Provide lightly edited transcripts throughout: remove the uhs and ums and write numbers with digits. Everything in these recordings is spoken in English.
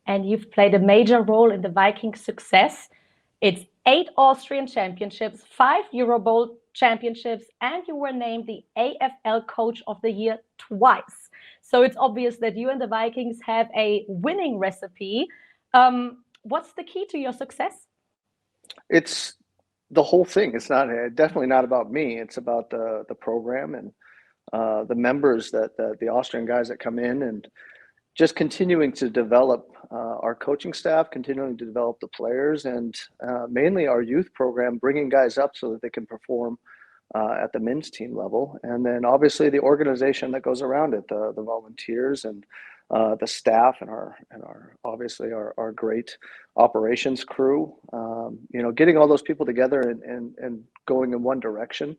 and you've played a major role in the Vikings' success. It's 8 Austrian championships, 5 Euro Bowl championships, and you were named the AFL Coach of the Year twice. So it's obvious that you and the Vikings have a winning recipe. What's the key to your success? It's the whole thing. It's not definitely not about me. It's about the program and the members that the Austrian guys that come in, and just continuing to develop our coaching staff, continuing to develop the players, and mainly our youth program, bringing guys up so that they can perform at the men's team level. And then obviously the organization that goes around it, the volunteers and the staff, and our obviously our great operations crew. Getting all those people together and going in one direction.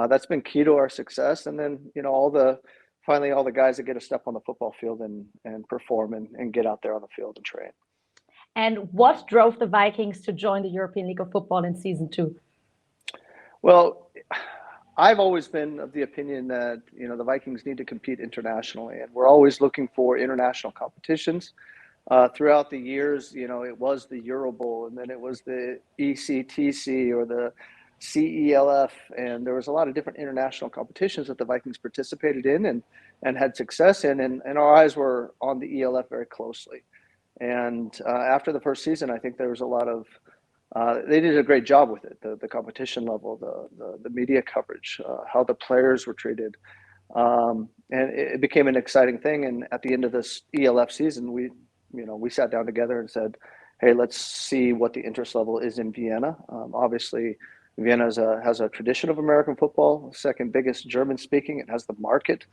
That's been key to our success. And then, finally all the guys that get a step on the football field and perform and get out there on the field and train. And what drove the Vikings to join the European League of Football in season 2? Well, I've always been of the opinion that, the Vikings need to compete internationally, and we're always looking for international competitions. Throughout the years, it was the Euro Bowl, and then it was the ECTC or the CELF, and there was a lot of different international competitions that the Vikings participated in and had success in, and our eyes were on the ELF very closely. And after the first season, I think there was a lot of they did a great job with it, the competition level, the media coverage, how the players were treated, and it became an exciting thing. And at the end of this ELF season, we sat down together and said, hey, let's see what the interest level is in Vienna. Obviously, Vienna has a tradition of American football, second biggest German speaking. It has the market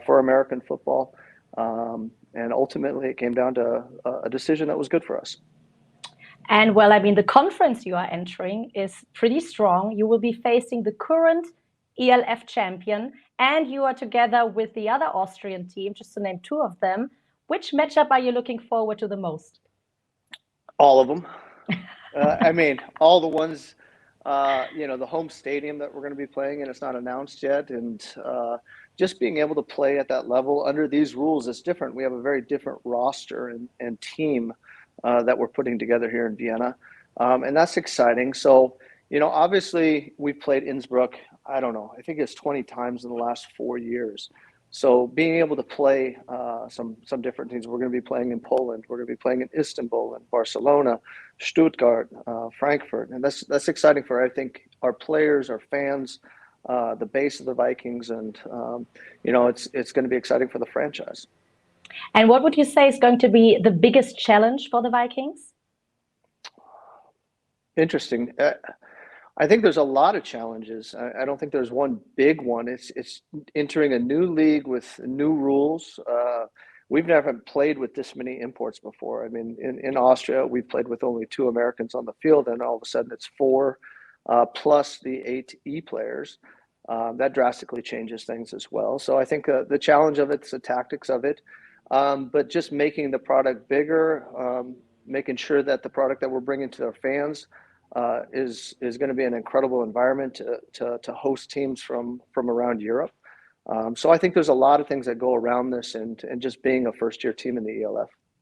for American football. And ultimately, it came down to a decision that was good for us. And the conference you are entering is pretty strong. You will be facing the current ELF champion, and you are together with the other Austrian team, just to name 2 of them. Which matchup are you looking forward to the most? All of them. All the ones, the home stadium that we're going to be playing in, it's not announced yet. And just being able to play at that level under these rules is different. We have a very different roster and team that we're putting together here in Vienna. And that's exciting. So, obviously we've played Innsbruck, I think it's 20 times in the last 4 years. So being able to play some different teams, we're going to be playing in Poland, we're going to be playing in Istanbul and Barcelona, Stuttgart, Frankfurt. And that's exciting for, I think, our players, our fans, the base of the Vikings. And, it's going to be exciting for the franchise. And what would you say is going to be the biggest challenge for the Vikings? Interesting. I think there's a lot of challenges. I don't think there's one big one. It's entering a new league with new rules. We've never played with this many imports before. In Austria, we've played with only 2 Americans on the field, and all of a sudden it's 4 plus the 8 E players. That drastically changes things as well. So I think the challenge of it's the tactics of it. But just making the product bigger, making sure that the product that we're bringing to our fans is going to be an incredible environment to host teams from around Europe. So I think there's a lot of things that go around this, and just being a first-year team in the ELF.